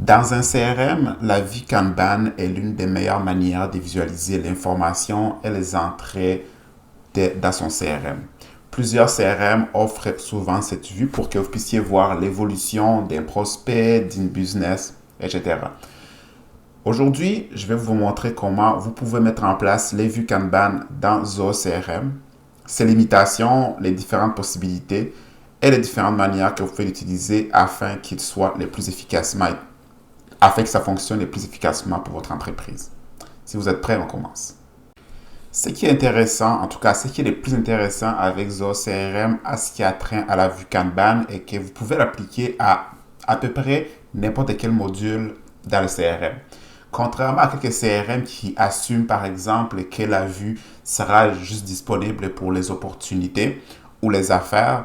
Dans un CRM, la vue Kanban est l'une des meilleures manières de visualiser l'information et les entrées dans son CRM. Plusieurs CRM offrent souvent cette vue pour que vous puissiez voir l'évolution d'un prospect, d'une business, etc. Aujourd'hui, je vais vous montrer comment vous pouvez mettre en place les vues Kanban dans Zoho CRM, ses limitations, les différentes possibilités et les différentes manières que vous pouvez l'utiliser afin qu'il soit les plus efficacement, afin que ça fonctionne le plus efficacement pour votre entreprise. Si vous êtes prêts, on commence. Ce qui est intéressant, en tout cas, ce qui est le plus intéressant avec Zoho CRM à ce qui a trait à la vue Kanban est que vous pouvez l'appliquer à peu près n'importe quel module dans le CRM. Contrairement à quelques CRM qui assument par exemple que la vue sera juste disponible pour les opportunités ou les affaires,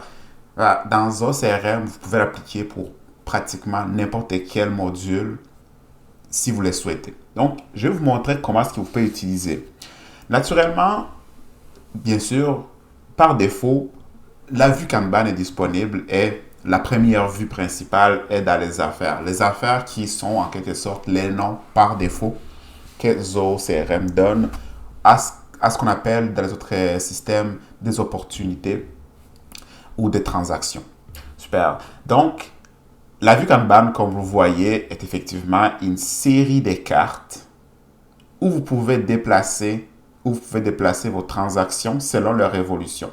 dans Zoho CRM, vous pouvez l'appliquer pour pratiquement n'importe quel module si vous le souhaitez. Donc, je vais vous montrer comment est-ce que vous pouvez l'utiliser. Naturellement, bien sûr, par défaut, la vue Kanban est disponible et la première vue principale est dans les affaires. Les affaires qui sont en quelque sorte les noms par défaut que Zoho CRM donne à ce qu'on appelle dans les autres systèmes des opportunités ou des transactions. Super. Donc, la vue Kanban, comme vous voyez, est effectivement une série de cartes où vous pouvez déplacer vos transactions selon leur évolution.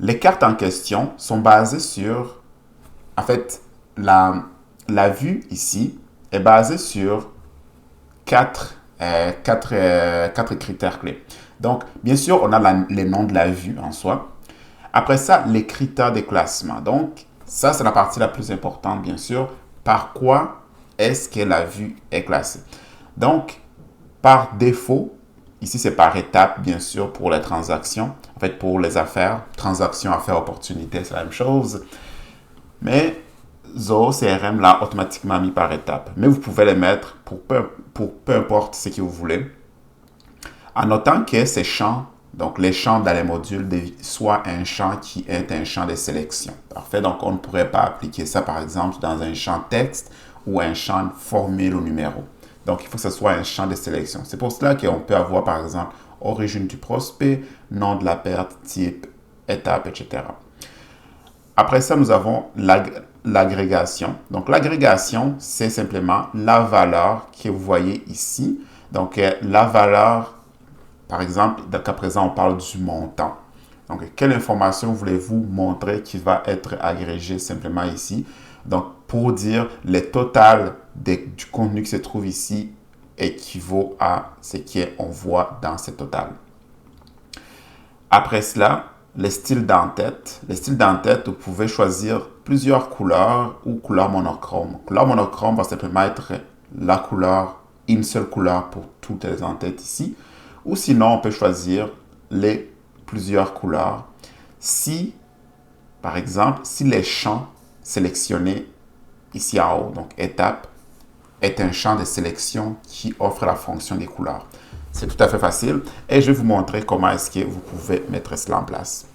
Les cartes en question sont basées sur, en fait, la vue ici est basée sur quatre critères clés. Donc, bien sûr, on a les noms de la vue en soi. Après ça, les critères de classement. Donc, ça, c'est la partie la plus importante, bien sûr. Par quoi est-ce que la vue est classée? Donc, par défaut, ici, c'est par étape, bien sûr, pour les transactions. En fait, pour les affaires, transactions, affaires, opportunités, c'est la même chose. Mais Zoho CRM l'a automatiquement mis par étape. Mais vous pouvez les mettre pour peu importe ce que vous voulez. En notant que ces champs, donc les champs dans les modules, soit un champ qui est un champ de sélection. Parfait. Donc, on ne pourrait pas appliquer ça, par exemple, dans un champ texte ou un champ formule ou numéro. Donc, il faut que ce soit un champ de sélection. C'est pour cela qu'on peut avoir, par exemple, origine du prospect, nom de la perte, type, étape, etc. Après ça, nous avons l'agrégation. Donc, l'agrégation, c'est simplement la valeur que vous voyez ici. Donc, la valeur, par exemple, qu'à présent, on parle du montant. Donc, quelle information voulez-vous montrer qui va être agrégée simplement ici? Donc, pour dire le total du contenu qui se trouve ici équivaut à ce qu'on voit dans ce total. Après cela, les styles d'en-tête. Les styles d'en-tête, vous pouvez choisir plusieurs couleurs ou couleurs monochrome. Couleur monochrome va simplement être la couleur, une seule couleur pour toutes les en-têtes ici. Ou sinon, on peut choisir les plusieurs couleurs. Si, par exemple, si les champs sélectionnés ici en haut, donc étape, est un champ de sélection qui offre la fonction des couleurs. C'est tout à fait facile et je vais vous montrer comment est-ce que vous pouvez mettre cela en place.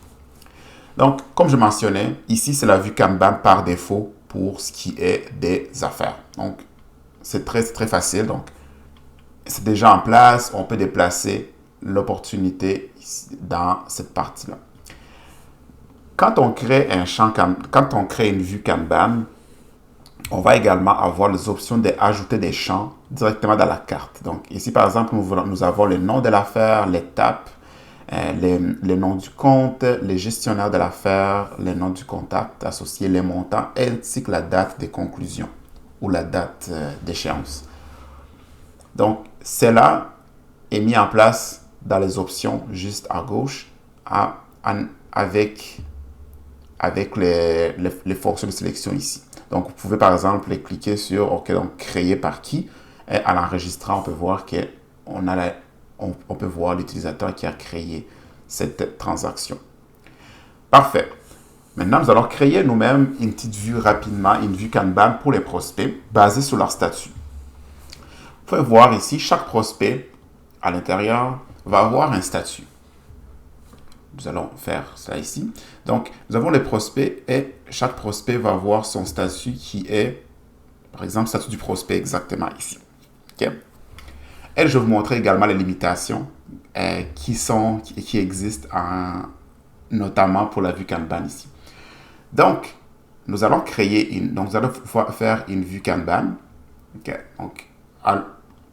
Donc, comme je mentionnais, ici, c'est la vue Kanban par défaut pour ce qui est des affaires. Donc, c'est très facile. Donc, c'est déjà en place. On peut déplacer l'opportunité dans cette partie-là. Quand on crée quand on crée une vue Kanban, on va également avoir les options d'ajouter des champs directement dans la carte. Donc ici, par exemple, nous avons le nom de l'affaire, l'étape, le nom du compte, les gestionnaires de l'affaire, le nom du contact associé, les montants, ainsi que la date de conclusion ou la date d'échéance. Donc, cela est mis en place dans les options juste à gauche avec les fonctions de sélection ici. Donc, vous pouvez par exemple cliquer sur OK, donc créer par qui. Et en l'enregistrant, on peut voir on peut voir l'utilisateur qui a créé cette transaction. Parfait. Maintenant, nous allons créer nous-mêmes une petite vue rapidement, une vue Kanban pour les prospects basée sur leur statut. Vous pouvez voir ici, chaque prospect à l'intérieur va avoir un statut. Nous allons faire cela ici. Donc, nous avons les prospects et chaque prospect va avoir son statut qui est, Par exemple, statut du prospect exactement ici. OK? Et je vais vous montrer également les limitations qui existent notamment pour la vue Kanban ici. Donc, nous allons donc nous allons faire une vue Kanban. OK? Donc,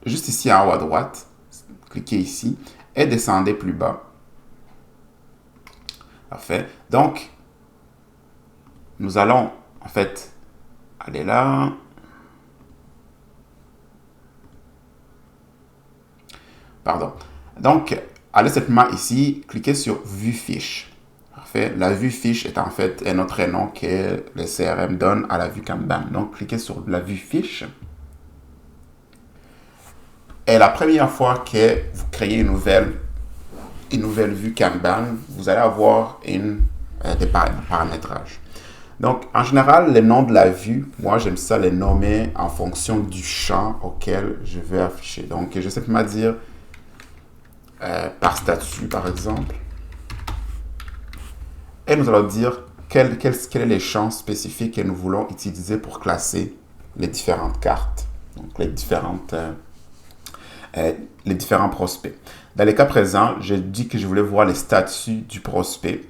juste ici en haut à droite, cliquez ici et descendez plus bas. Parfait. Donc, nous allons en fait aller là. Pardon. Donc, allez simplement ici, cliquez sur Vue fiche. Parfait. La vue fiche est en fait un autre nom que le CRM donne à la vue Kanban. Donc, cliquez sur la vue fiche. Et la première fois que vous créez une nouvelle vue Kanban, vous allez avoir des paramétrages. Donc, en général, les noms de la vue, moi, j'aime ça les nommer en fonction du champ auquel je vais afficher. Donc, je vais simplement dire par statut, par exemple. Et nous allons dire quels sont les champs spécifiques que nous voulons utiliser pour classer les différentes cartes. Donc, les différents prospects. Dans les cas présents, je dis que je voulais voir les statuts du prospect.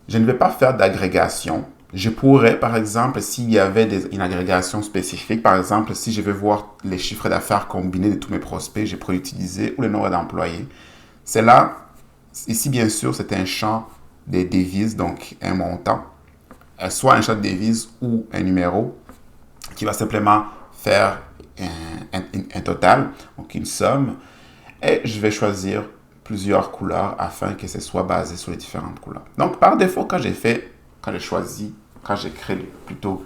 Je ne vais pas faire d'agrégation. Je pourrais, par exemple, s'il y avait une agrégation spécifique, par exemple, si je veux voir les chiffres d'affaires combinés de tous mes prospects, je pourrais utiliser ou le nombre d'employés. C'est là, ici, bien sûr, c'est un champ des devises, donc un montant, soit un champ de devises ou un numéro qui va simplement faire un total, donc une somme. Et je vais choisir plusieurs couleurs afin que ce soit basé sur les différentes couleurs. Donc, par défaut, quand j'ai créé plutôt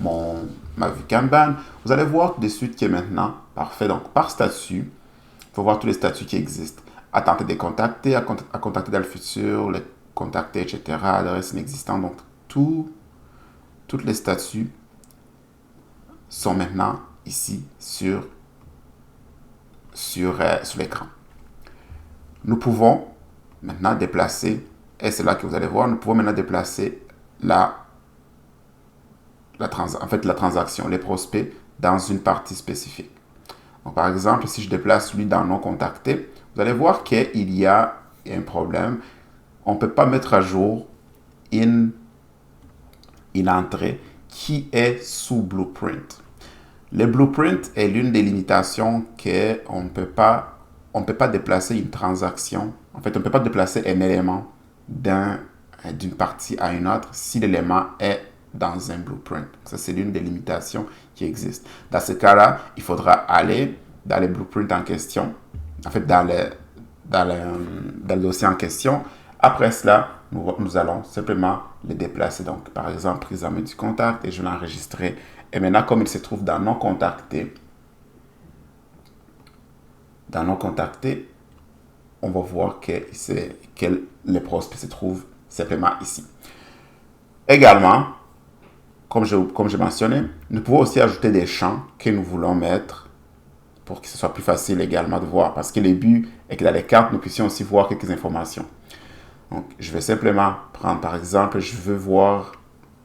ma vue Kanban, vous allez voir tout de suite que maintenant, parfait. Donc, par statut, il faut voir tous les statuts qui existent. À tenter de contacter, à contacter dans le futur, les contacter, etc. Adresse inexistante. Donc, tous les statuts sont maintenant ici sur l'écran. Nous pouvons maintenant déplacer, et c'est là que vous allez voir, nous pouvons maintenant déplacer la transaction, les prospects, dans une partie spécifique. Donc, par exemple, si je déplace celui dans non contacté, vous allez voir qu'il y a un problème. On ne peut pas mettre à jour une entrée qui est sous Blueprint. Le Blueprint est l'une des limitations qu'on ne peut pas déplacer une transaction. En fait, on ne peut pas déplacer un élément d'une partie à une autre si l'élément est dans un blueprint. Ça, c'est l'une des limitations qui existent. Dans ce cas-là, il faudra aller dans les blueprints en question, en fait, dans le dossier en question. Après cela, nous allons simplement les déplacer. Donc, par exemple, prise en main du contact et je vais l'enregistrer. Et maintenant, comme il se trouve dans non contacté, on va voir que le prospect se trouve simplement ici. Également, comme je mentionnais, nous pouvons aussi ajouter des champs que nous voulons mettre pour que ce soit plus facile également de voir. Parce que le but est que dans les cartes, nous puissions aussi voir quelques informations. Donc, je vais simplement prendre, par exemple, je veux voir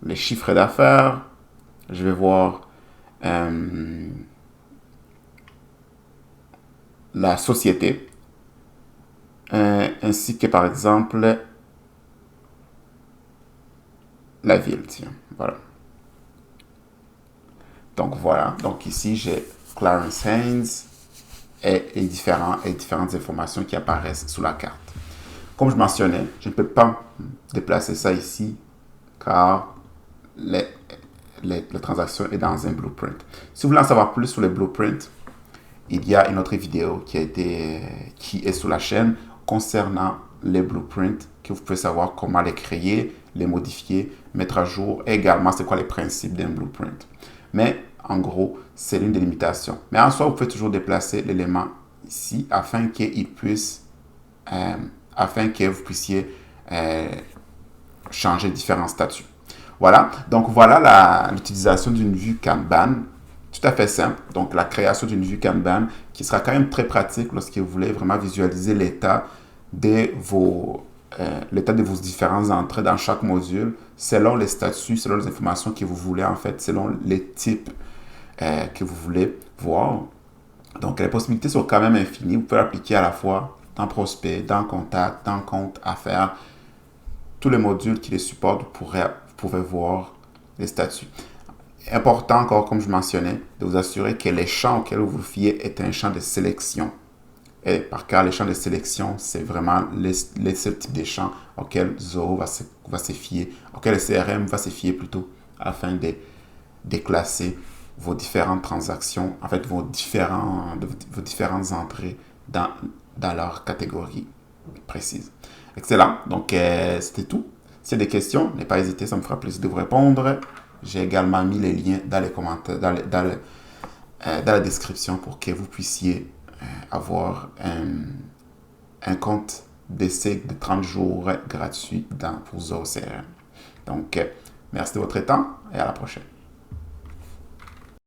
les chiffres d'affaires. Je vais voir la société. Ainsi que, par exemple, la ville. Tiens, voilà. Donc, voilà. Donc, ici, j'ai Clarence Haynes et différentes informations qui apparaissent sous la carte. Comme je mentionnais, je ne peux pas déplacer ça ici car la transaction est dans un blueprint. Si vous voulez en savoir plus sur les blueprints, il y a une autre vidéo qui est sur la chaîne concernant les blueprints, que vous pouvez savoir comment les créer, les modifier, mettre à jour, et également c'est quoi les principes d'un blueprint. Mais en gros, c'est l'une des limitations. Mais en soi, vous pouvez toujours déplacer l'élément ici afin que vous puissiez changer différents statuts. Voilà, donc voilà l'utilisation d'une vue Kanban, tout à fait simple. Donc la création d'une vue Kanban qui sera quand même très pratique lorsque vous voulez vraiment visualiser l'état de vos différentes entrées dans chaque module selon les statuts, selon les informations que vous voulez en fait, selon les types que vous voulez voir. Donc, les possibilités sont quand même infinies. Vous pouvez l'appliquer à la fois dans Prospect, dans Contact, dans Compte, Affaires. Tous les modules qui les supportent, vous pouvez voir les statuts. Important encore, comme je mentionnais, de vous assurer que les champs auxquels vous vous fiez est un champ de sélection. Et par cas, les champs de sélection, c'est vraiment les seuls types de champs auxquels Zoho va se fier, auxquels le CRM va se fier plutôt, afin de classer vos différentes transactions, en fait, vos différentes entrées dans leur catégorie précise. Excellent. Donc, c'était tout. S'il y a des questions, n'hésitez pas à hésiter, ça me fera plaisir de vous répondre. J'ai également mis les liens dans les commentaires, dans la description pour que vous puissiez avoir un compte d'essai de 30 jours gratuit pour Zoho CRM. Donc, merci de votre temps et à la prochaine.